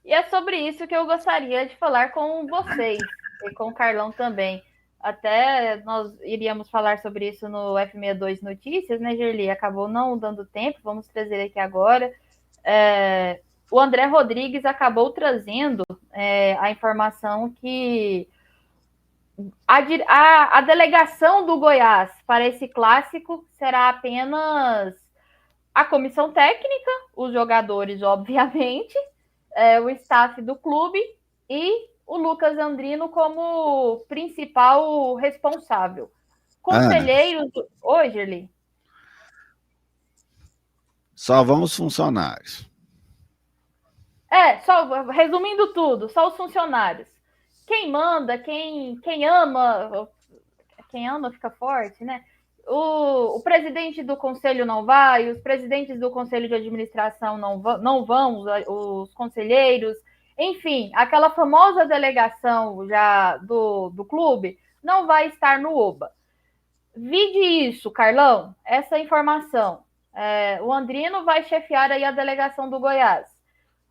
E é sobre isso que eu gostaria de falar com vocês e com o Carlão também. Até nós iríamos falar sobre isso no F62 Notícias, né, Gerli? Acabou não dando tempo, vamos trazer aqui agora. O André Rodrigues acabou trazendo a informação que a delegação do Goiás para esse clássico será apenas a comissão técnica, os jogadores, obviamente, o staff do clube e o Lucas Andrino como principal responsável. Ana, Conselheiros. Oi, Gerli. só vão os funcionários. Só resumindo tudo, só os funcionários. Quem manda, quem ama fica forte, né? O presidente do conselho não vai, os presidentes do conselho de administração não vão, os conselheiros, enfim, aquela famosa delegação já do clube não vai estar no OBA. Vide isso, Carlão, essa informação. O Andrino vai chefiar aí a delegação do Goiás.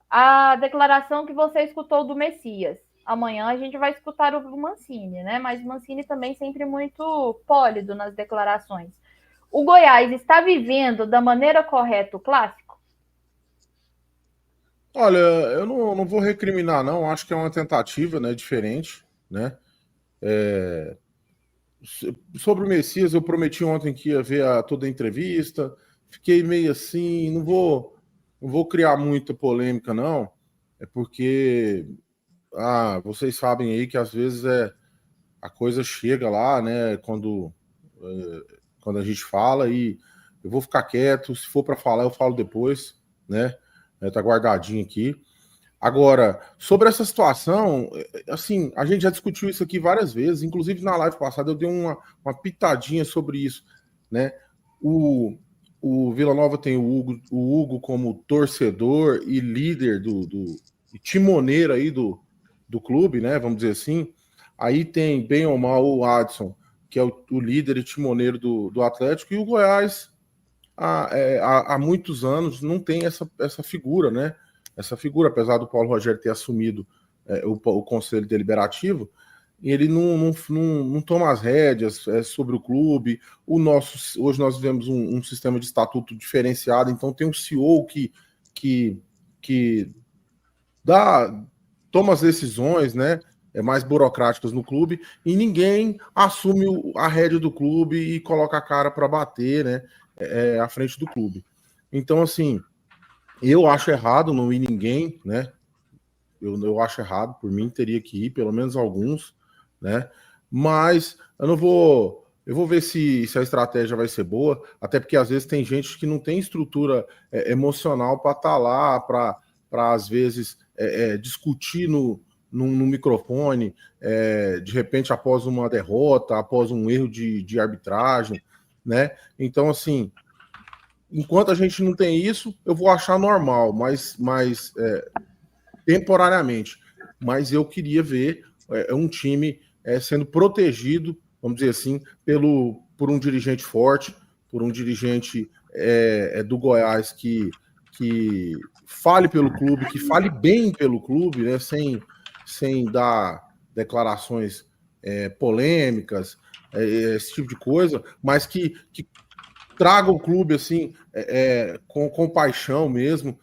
A declaração que você escutou do Messias. Amanhã a gente vai escutar o Mancini, né? Mas o Mancini também sempre muito pólido nas declarações. O Goiás está vivendo da maneira correta o clássico? Olha, eu não vou recriminar, não. Acho que é uma tentativa, né, diferente, né? Sobre o Messias, eu prometi ontem que ia ver toda a entrevista. Fiquei meio assim, não vou criar muita polêmica, não. É porque vocês sabem aí que às vezes a coisa chega lá, né? Quando a gente fala e eu vou ficar quieto. Se for para falar, eu falo depois, né? Tá guardadinho aqui. Agora, sobre essa situação, assim, a gente já discutiu isso aqui várias vezes, inclusive na live passada eu dei uma pitadinha sobre isso, né? O, o Vila Nova tem o Hugo como torcedor e líder e timoneiro aí do clube, né? Vamos dizer assim. Aí tem, bem ou mal, o Adson, que é o líder e timoneiro do Atlético, e o Goiás, há muitos anos, não tem essa figura, né? Essa figura, apesar do Paulo Rogério ter assumido o Conselho Deliberativo, ele não toma as rédeas sobre o clube. Hoje nós vivemos um sistema de estatuto diferenciado, então tem um CEO que, que toma as decisões, né? Mais burocráticas no clube, e ninguém assume a rédea do clube e coloca a cara para bater, né? À frente do clube. Então, assim, eu acho errado não ir ninguém, né? Eu acho errado, por mim teria que ir, pelo menos alguns, né? Mas eu não vou. Eu vou ver se a estratégia vai ser boa, até porque às vezes tem gente que não tem estrutura emocional para estar lá, para às vezes discutir no microfone, de repente após uma derrota, após um erro de arbitragem, né? Então, assim, enquanto a gente não tem isso, eu vou achar normal, mas temporariamente. Mas eu queria ver um time sendo protegido, vamos dizer assim, por um dirigente forte, por um dirigente do Goiás que fale pelo clube, que fale bem pelo clube, né, sem dar declarações polêmicas, esse tipo de coisa, mas que traga o clube assim com paixão mesmo,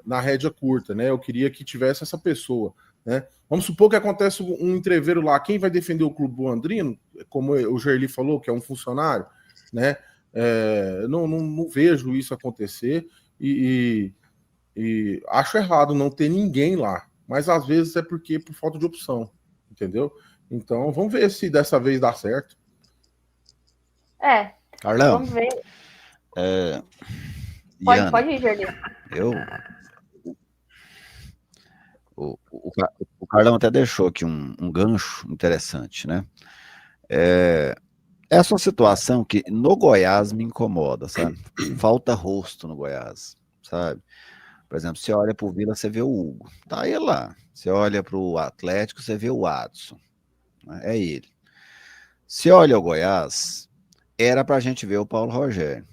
na rédea curta, né? Eu queria que tivesse essa pessoa, né? Vamos supor que acontece um entreveiro lá, quem vai defender o clube? O Andrino, como o Gerli falou, que é um funcionário, né? Não vejo isso acontecer e acho errado não ter ninguém lá, mas às vezes é por falta de opção, entendeu? Então vamos ver se dessa vez dá certo. Carlão, Vamos ver. Iana, Pode ir, Gerli. eu, o Carlão até deixou aqui um gancho interessante, né? Essa é uma situação que no Goiás me incomoda, sabe? Falta rosto no Goiás, sabe? Por exemplo, você olha para o Vila, você vê o Hugo, tá ele lá. Você olha para o Atlético, você vê o Adson, né? É ele. Se olha o Goiás, era para a gente ver o Paulo Rogério.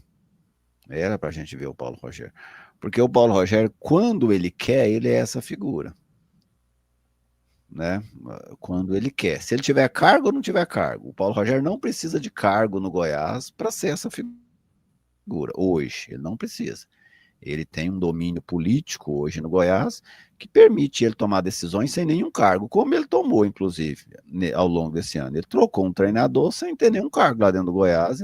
Era para a gente ver o Paulo Rogério. Porque o Paulo Rogério, quando ele quer, ele é essa figura. Né? Quando ele quer. Se ele tiver cargo ou não tiver cargo. O Paulo Rogério não precisa de cargo no Goiás para ser essa figura. Hoje, ele não precisa. Ele tem um domínio político hoje no Goiás que permite ele tomar decisões sem nenhum cargo, como ele tomou, inclusive, ao longo desse ano. Ele trocou um treinador sem ter nenhum cargo lá dentro do Goiás.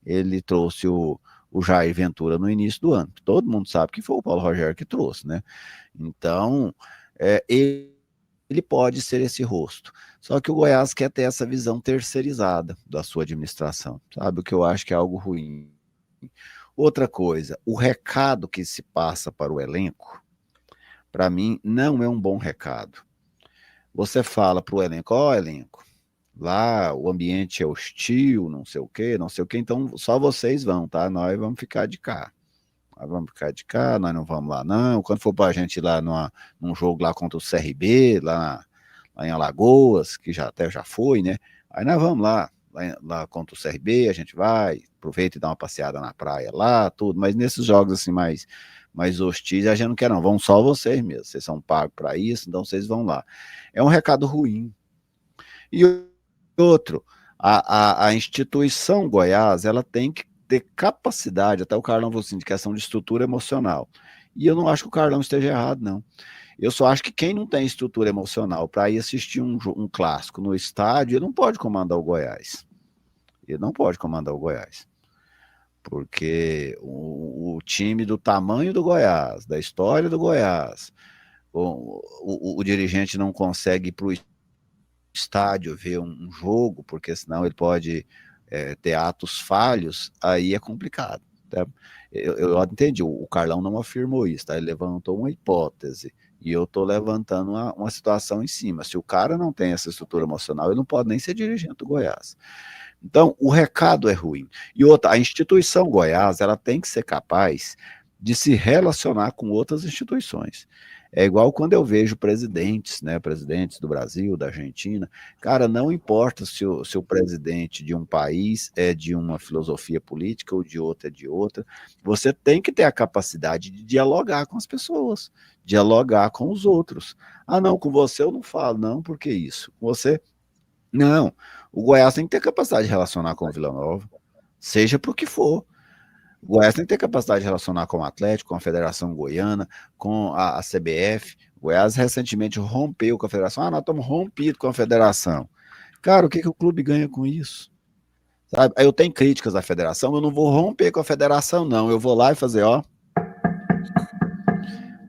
Ele trouxe o Jair Ventura no início do ano. Todo mundo sabe que foi o Paulo Rogério que trouxe, né? Então, ele pode ser esse rosto. Só que o Goiás quer ter essa visão terceirizada da sua administração, sabe? O que eu acho que é algo ruim. Outra coisa, o recado que se passa para o elenco, para mim, não é um bom recado. Você fala para o elenco, elenco, lá o ambiente é hostil, não sei o quê, então só vocês vão, tá? Nós vamos ficar de cá. Nós não vamos lá, não. Quando for pra gente ir lá num jogo lá contra o CRB, lá em Alagoas, que até já foi, né? Aí nós vamos lá contra o CRB, a gente vai, aproveita e dá uma passeada na praia lá, tudo. Mas nesses jogos assim mais hostis, a gente não quer não. Vão só vocês mesmo. Vocês são pagos para isso, então vocês vão lá. É um recado ruim. E outro, a instituição Goiás, ela tem que ter capacidade, até o Carlão falou assim, de questão de estrutura emocional. E eu não acho que o Carlão esteja errado, não. Eu só acho que quem não tem estrutura emocional para ir assistir um clássico no estádio, ele não pode comandar o Goiás. Ele não pode comandar o Goiás. Porque o time do tamanho do Goiás, da história do Goiás, o dirigente não consegue ir para o estádio ver um jogo, porque senão ele pode ter atos falhos, aí é complicado. Tá? Eu entendi, o Carlão não afirmou isso, tá? Ele levantou uma hipótese, e eu estou levantando uma situação em cima. Se o cara não tem essa estrutura emocional, ele não pode nem ser dirigente do Goiás. Então, o recado é ruim. E outra, a instituição Goiás, ela tem que ser capaz de se relacionar com outras instituições. É igual quando eu vejo presidentes, né, presidentes do Brasil, da Argentina, cara, não importa se o presidente de um país é de uma filosofia política ou de outra é de outra, você tem que ter a capacidade de dialogar com as pessoas, dialogar com os outros. Ah, não, com você eu não falo, não, por que isso? Com você, não. O Goiás tem que ter capacidade de relacionar com o Vila Nova, seja para o que for. O Goiás tem que ter capacidade de relacionar com o Atlético, com a Federação Goiana, com a CBF. O Goiás recentemente rompeu com a Federação. Nós estamos rompidos com a Federação. Cara, o que o clube ganha com isso? Sabe? Aí eu tenho críticas à Federação, eu não vou romper com a Federação, não. Eu vou lá e fazer,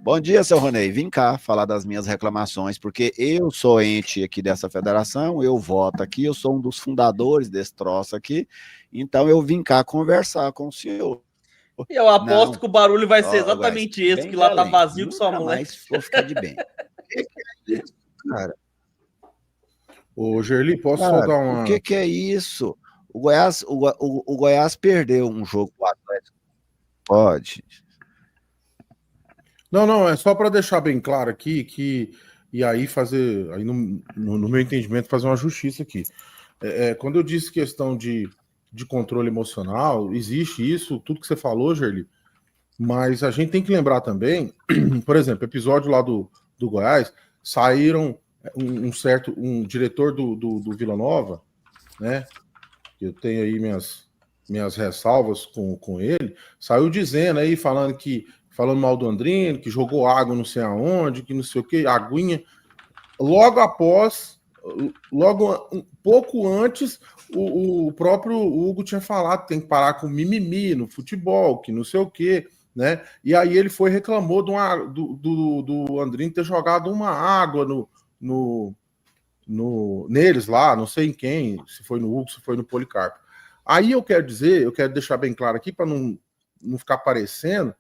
Bom dia, seu Ronei. Vim cá falar das minhas reclamações, porque eu sou ente aqui dessa federação, eu voto aqui, eu sou um dos fundadores desse troço aqui, então eu vim cá conversar com o senhor. E eu aposto que o barulho vai ser exatamente esse, que lá tá vazio com sua mulher. Mas vou ficar de bem. Cara. Ô, Gerli, posso só dar uma... O que é isso? O Goiás perdeu um jogo com o Atlético. Pode. Não, é só para deixar bem claro aqui que, e aí fazer, aí no meu entendimento, fazer uma justiça aqui. Quando eu disse questão de controle emocional, existe isso, tudo que você falou, Gerli, mas a gente tem que lembrar também, por exemplo, episódio lá do Goiás, saíram um diretor do Vila Nova, né, que eu tenho aí minhas ressalvas com ele, saiu dizendo aí, falando mal do Andrino, que jogou água não sei aonde, que não sei o que, aguinha. Logo um pouco antes, o próprio Hugo tinha falado que tem que parar com mimimi no futebol, que não sei o que, né? E aí ele reclamou do Andrino ter jogado uma água neles lá, não sei em quem, se foi no Hugo, se foi no Policarpo. Aí eu quero deixar bem claro aqui, para não ficar parecendo,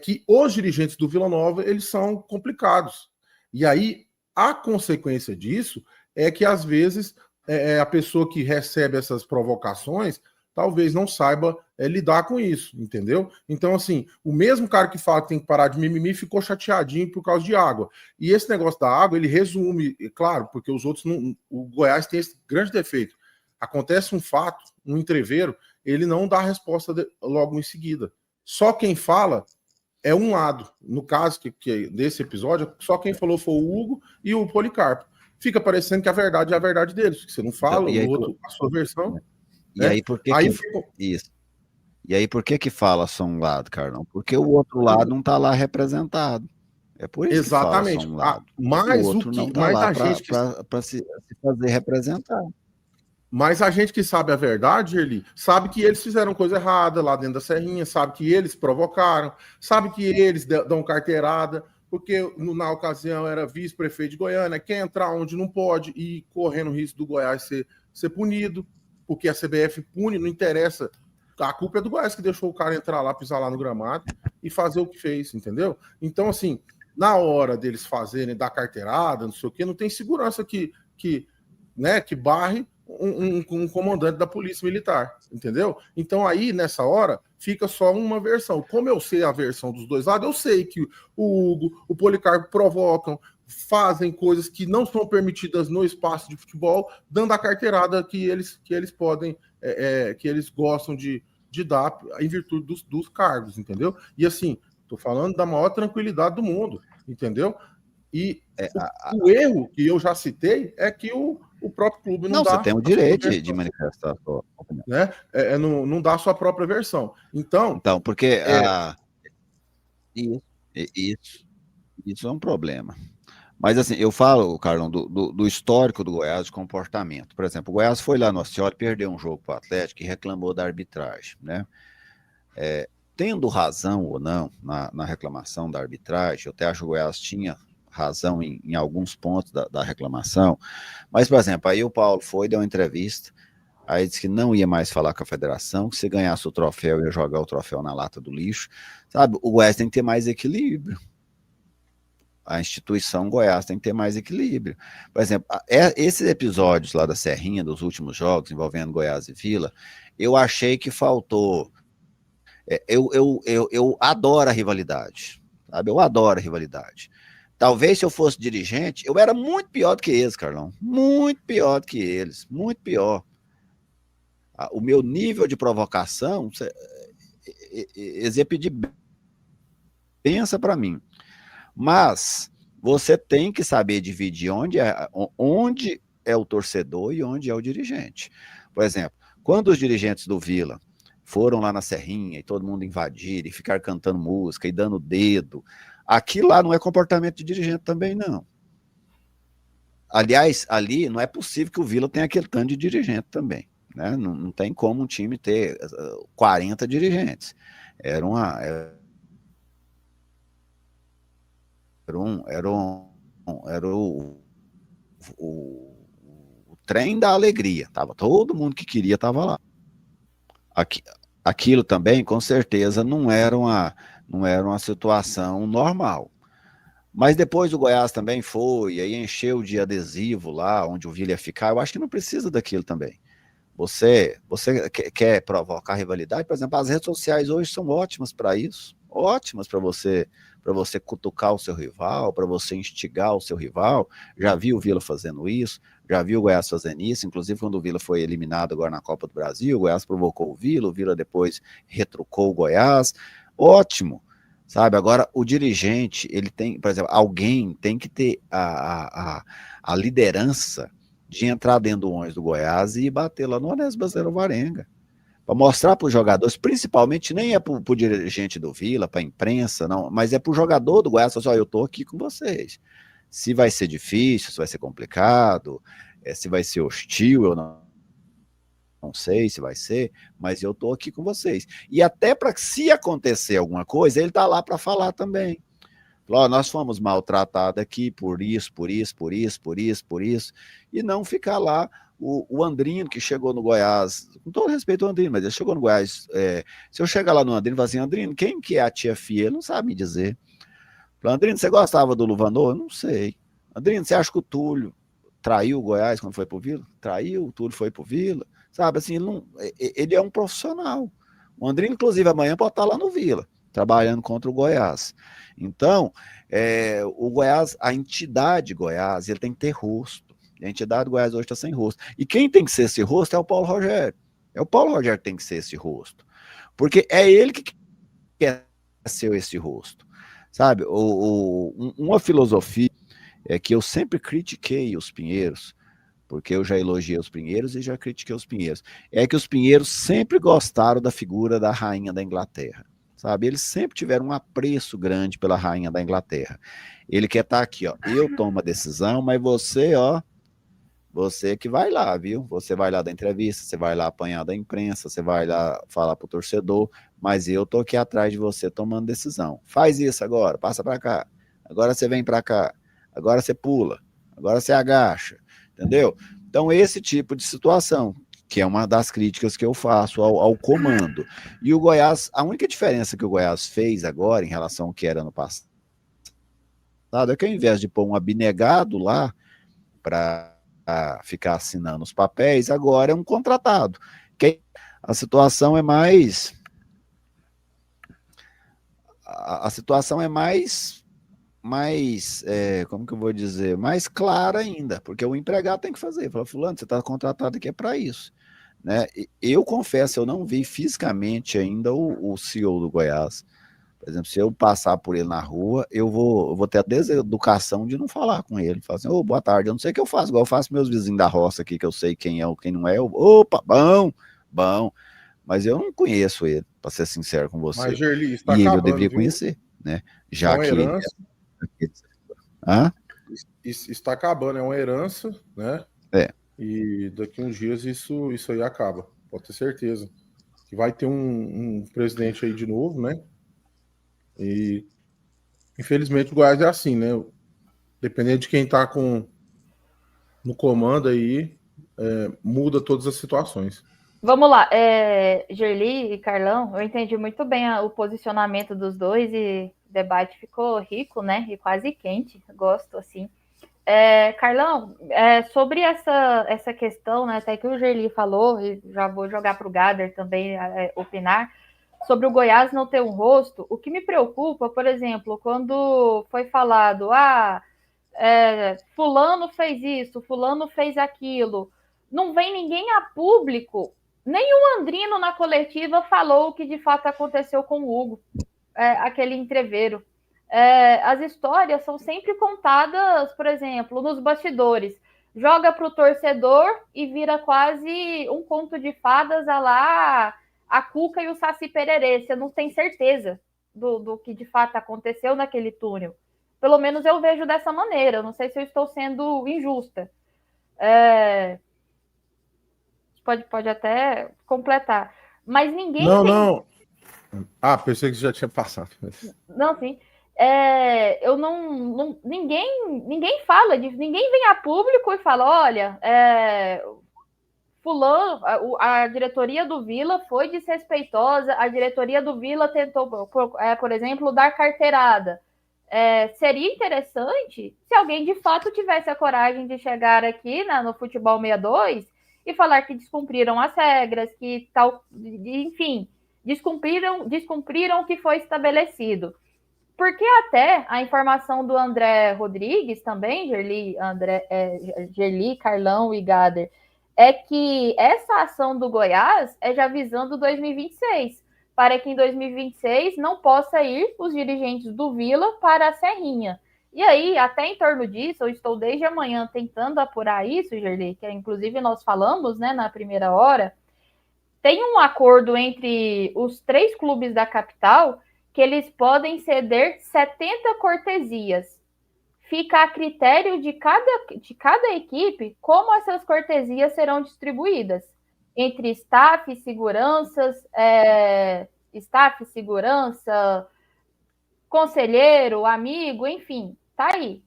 que os dirigentes do Vila Nova, eles são complicados. E aí, a consequência disso é que, às vezes, a pessoa que recebe essas provocações talvez não saiba lidar com isso, entendeu? Então, assim, o mesmo cara que fala que tem que parar de mimimi ficou chateadinho por causa de água. E esse negócio da água, ele resume, claro, porque os outros não... O Goiás tem esse grande defeito. Acontece um fato, um entreveiro, ele não dá a resposta logo em seguida. só quem fala é um lado. No caso que desse episódio, só quem falou foi o Hugo e o Policarpo. Fica parecendo que a verdade é a verdade deles, porque você não fala, então, o outro, a sua versão. E aí, por que aí isso? E aí, por que fala só um lado, Carlão? Porque o outro lado não está lá representado. É por isso exatamente. Que fala só um lado. Mas o outro não está lá para se fazer representar. Mas a gente que sabe a verdade, Erli, sabe que eles fizeram coisa errada lá dentro da Serrinha, sabe que eles provocaram, sabe que eles dão carteirada, porque na ocasião era vice-prefeito de Goiânia, quer entrar onde não pode e correndo o risco do Goiás ser punido, porque a CBF pune, não interessa. A culpa é do Goiás que deixou o cara entrar lá, pisar lá no gramado e fazer o que fez, entendeu? Então, assim, na hora deles fazerem, dar carteirada, não sei o quê, não tem segurança que barre um comandante da polícia militar, entendeu? Então aí, nessa hora, fica só uma versão. Como eu sei a versão dos dois lados, eu sei que o Hugo, o Policarpo provocam, fazem coisas que não são permitidas no espaço de futebol, dando a carteirada que eles podem, que eles gostam de dar em virtude dos cargos, entendeu? E assim, tô falando da maior tranquilidade do mundo, entendeu? E o erro que eu já citei é que o próprio clube não dá. Você tem o direito de manifestar a sua opinião. Né? Não dá a sua própria versão. Então porque isso é um problema. Mas assim, eu falo, Carlão, do histórico do Goiás de comportamento. Por exemplo, o Goiás foi lá no Ostioli, perdeu um jogo para o Atlético e reclamou da arbitragem, né? Tendo razão ou não na reclamação da arbitragem, eu até acho que o Goiás tinha razão em alguns pontos da reclamação, mas, por exemplo, aí o Paulo deu uma entrevista, aí disse que não ia mais falar com a federação, que se ganhasse o troféu, ia jogar o troféu na lata do lixo, sabe? O Goiás tem que ter mais equilíbrio. A instituição Goiás tem que ter mais equilíbrio. Por exemplo, esses episódios lá da Serrinha, dos últimos jogos, envolvendo Goiás e Vila, eu achei que faltou. Eu adoro a rivalidade, sabe? Eu adoro a rivalidade. Talvez se eu fosse dirigente, eu era muito pior do que eles, Carlão. Muito pior do que eles. Muito pior. O meu nível de provocação, eles iam pedir benção para mim. Mas você tem que saber dividir onde é o torcedor e onde é o dirigente. Por exemplo, quando os dirigentes do Vila foram lá na Serrinha e todo mundo invadir e ficar cantando música e dando dedo, aquilo lá não é comportamento de dirigente também, não. Aliás, ali não é possível que o Vila tenha aquele tanto de dirigente também, né? Não tem como um time ter 40 dirigentes. Era o trem da alegria. Todo mundo que queria estava lá. Aquilo também, com certeza, não era uma situação normal. Mas depois o Goiás também foi, aí encheu de adesivo lá, onde o Vila ia ficar. Eu acho que não precisa daquilo também. Você quer provocar rivalidade? Por exemplo, as redes sociais hoje são ótimas para isso. Ótimas para você cutucar o seu rival, para você instigar o seu rival. Já viu o Vila fazendo isso, já viu o Goiás fazendo isso, inclusive quando o Vila foi eliminado agora na Copa do Brasil, o Goiás provocou o Vila depois retrucou o Goiás. Ótimo, sabe? Agora, o dirigente, ele tem, por exemplo, alguém tem que ter a liderança de entrar dentro do ônibus do Goiás e bater lá no Onésio Brasileiro Varenga. Para mostrar para os jogadores, principalmente nem é para o dirigente do Vila, para a imprensa, não, mas é para o jogador do Goiás, eu estou aqui com vocês. Se vai ser difícil, se vai ser complicado, se vai ser hostil, eu não sei se vai ser, mas eu estou aqui com vocês. E até para que, se acontecer alguma coisa, ele está lá para falar também. Nós fomos maltratados aqui por isso, e não ficar lá. O Andrino, que chegou no Goiás, com todo respeito ao Andrino, mas ele chegou no Goiás, se eu chegar lá no Andrino e falar assim, Andrino, quem que é a tia Fia? Ele não sabe me dizer. Andrino, você gostava do Luvanor? Eu não sei. Andrino, você acha que o Túlio traiu o Goiás quando foi pro Vila? Traiu, o Túlio foi pro Vila? Sabe, assim, ele é um profissional. O Andrino, inclusive, amanhã pode estar lá no Vila, trabalhando contra o Goiás. Então, o Goiás, a entidade Goiás, ele tem que ter rosto. A entidade do Goiás hoje está sem rosto. E quem tem que ser esse rosto é o Paulo Rogério. É o Paulo Rogério que tem que ser esse rosto. Porque é ele que esqueceu esse rosto, sabe? Uma filosofia é que eu sempre critiquei os Pinheiros, porque eu já elogiei os Pinheiros e já critiquei os Pinheiros, é que os Pinheiros sempre gostaram da figura da rainha da Inglaterra, sabe? Eles sempre tiveram um apreço grande pela rainha da Inglaterra. Ele quer estar aqui, ó, eu tomo a decisão, mas você, ó, você que vai lá, viu? Você vai lá dar entrevista, você vai lá apanhar da imprensa, você vai lá falar pro torcedor, mas eu tô aqui atrás de você tomando decisão. Faz isso agora, passa para cá. Agora você vem para cá. Agora você pula. Agora você agacha. Entendeu? Então, esse tipo de situação, que é uma das críticas que eu faço ao comando. E o Goiás, a única diferença que o Goiás fez agora em relação ao que era no passado, é que ao invés de pôr um abnegado lá para ficar assinando os papéis, agora é um contratado. Que a situação é mais... A situação é mais como que eu vou dizer, mais clara ainda, porque o empregado tem que fazer, fala, fulano, você está contratado aqui para isso, né? Eu confesso, eu não vi fisicamente ainda o CEO do Goiás, por exemplo, se eu passar por ele na rua, eu vou ter a deseducação de não falar com ele, falar assim, boa tarde, eu não sei o que eu faço, igual eu faço meus vizinhos da roça aqui, que eu sei quem é ou quem não é, opa, bom, mas eu não conheço ele, para ser sincero com você, mas Gerli, está e ele acabando, eu deveria viu? conhecer, né? Já que herança, Hã? Está acabando, é uma herança, né? É. E daqui uns dias isso aí acaba, pode ter certeza. Que vai ter um presidente aí de novo, né? E infelizmente o Goiás é assim, né? Dependendo de quem tá no comando aí, muda todas as situações. Vamos lá, Gerli e Carlão, eu entendi muito bem o posicionamento dos dois e o debate ficou rico, né? E quase quente, gosto assim. Carlão, sobre essa questão, né, até que o Gerli falou, e já vou jogar para o Gader também opinar, sobre o Goiás não ter um rosto, o que me preocupa, por exemplo, quando foi falado, fulano fez isso, fulano fez aquilo, não vem ninguém a público, nem o Andrino na coletiva falou o que de fato aconteceu com o Hugo, aquele entreveiro. As histórias são sempre contadas, por exemplo, nos bastidores. Joga para o torcedor e vira quase um conto de fadas a lá a Cuca e o Saci Pererê. Você não tem certeza do que de fato aconteceu naquele túnel. Pelo menos eu vejo dessa maneira. Eu não sei se eu estou sendo injusta. Pode até completar. Mas ninguém Não. Pensei que já tinha passado. Não, sim. Eu não ninguém fala disso, ninguém vem a público e fala, olha, fulano, a diretoria do Vila foi desrespeitosa, a diretoria do Vila tentou, por exemplo, dar carteirada. Seria interessante se alguém de fato tivesse a coragem de chegar aqui no Futebol 62 e falar que descumpriram as regras, que tal, enfim, descumpriram o que foi estabelecido. Porque até a informação do André Rodrigues também, Gerli, Carlão e Gader, é que essa ação do Goiás é já visando 2026, para que em 2026 não possa ir os dirigentes do Vila para a Serrinha. E aí, até em torno disso, eu estou desde amanhã tentando apurar isso, Gerli, que inclusive nós falamos, né, na primeira hora, tem um acordo entre os 3 clubes da capital que eles podem ceder 70 cortesias. Fica a critério de cada equipe como essas cortesias serão distribuídas entre staff, segurança, conselheiro, amigo, enfim, tá aí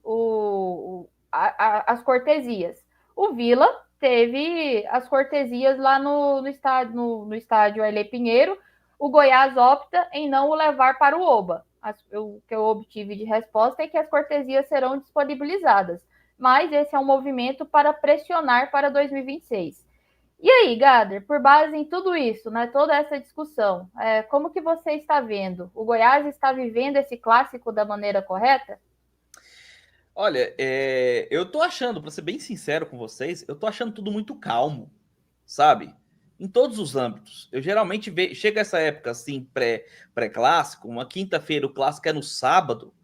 as cortesias. O Vila teve as cortesias lá no estádio Arley Pinheiro. O Goiás opta em não o levar para o Oba. O que eu obtive de resposta é que as cortesias serão disponibilizadas. Mas esse é um movimento para pressionar para 2026. E aí, Gader, por base em tudo isso, né, toda essa discussão, como que você está vendo? O Goiás está vivendo esse clássico da maneira correta? Olha, eu tô achando, para ser bem sincero com vocês, eu tô achando tudo muito calmo, sabe? em todos os âmbitos. Eu geralmente chega essa época assim, pré-clássico, uma quinta-feira, o clássico é no sábado.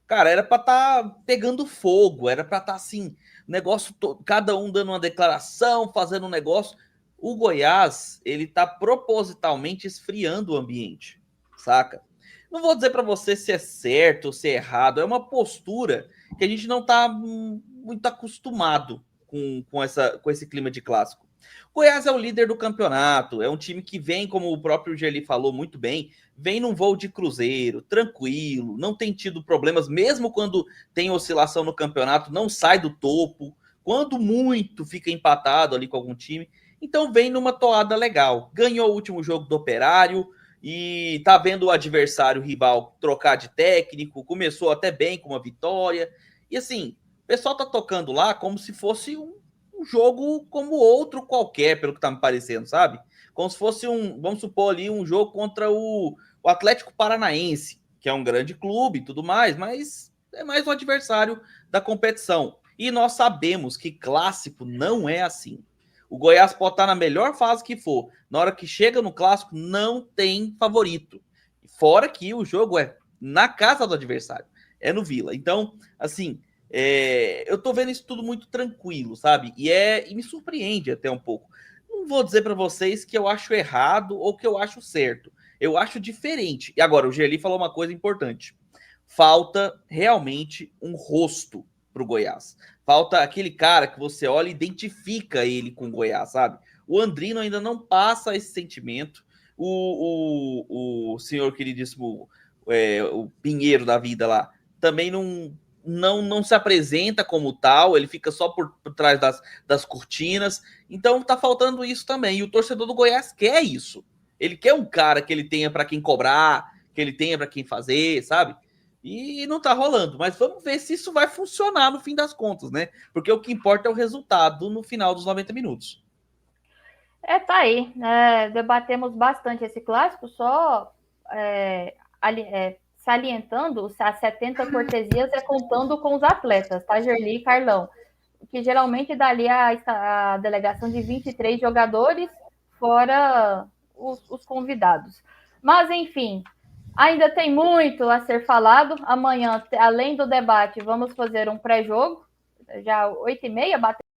Cara, era para estar pegando fogo, era para estar assim, negócio, cada um dando uma declaração, fazendo um negócio. O Goiás, ele tá propositalmente esfriando o ambiente, saca? Não vou dizer para você se é certo ou se é errado, é uma postura que a gente não tá muito acostumado com esse clima de clássico. Goiás é o líder do campeonato, é um time que vem, como o próprio Geli falou muito bem, vem num voo de cruzeiro, tranquilo, não tem tido problemas, mesmo quando tem oscilação no campeonato, não sai do topo, quando muito fica empatado ali com algum time, então vem numa toada legal. Ganhou o último jogo do Operário e tá vendo o adversário rival trocar de técnico, começou até bem com uma vitória, e assim, o pessoal tá tocando lá como se fosse um jogo como outro qualquer, pelo que tá me parecendo, sabe? Como se fosse vamos supor ali, um jogo contra o Atlético Paranaense, que é um grande clube e tudo mais, mas é mais um adversário da competição. E nós sabemos que clássico não é assim. O Goiás pode estar na melhor fase que for. Na hora que chega no clássico, não tem favorito. Fora que o jogo é na casa do adversário. É no Vila. Então, assim, eu tô vendo isso tudo muito tranquilo, sabe? E me surpreende até um pouco. Não vou dizer para vocês que eu acho errado ou que eu acho certo. Eu acho diferente. E agora, o Geli falou uma coisa importante. Falta realmente um rosto pro Goiás. Falta aquele cara que você olha e identifica ele com o Goiás, sabe? O Andrino ainda não passa esse sentimento. O senhor queridíssimo, o Pinheiro da vida lá, também não se apresenta como tal, ele fica só por trás das cortinas. Então tá faltando isso também. E o torcedor do Goiás quer isso. Ele quer um cara que ele tenha para quem cobrar, que ele tenha para quem fazer, sabe? E não tá rolando. Mas vamos ver se isso vai funcionar no fim das contas, né? Porque o que importa é o resultado no final dos 90 minutos. Tá aí. Debatemos bastante esse clássico, só salientando as 70 cortesias contando com os atletas, tá, Gerli e Carlão? Que geralmente dá ali a delegação de 23 jogadores, fora os convidados. Mas, enfim, ainda tem muito a ser falado. Amanhã, além do debate, vamos fazer um pré-jogo, já 8h30, bateu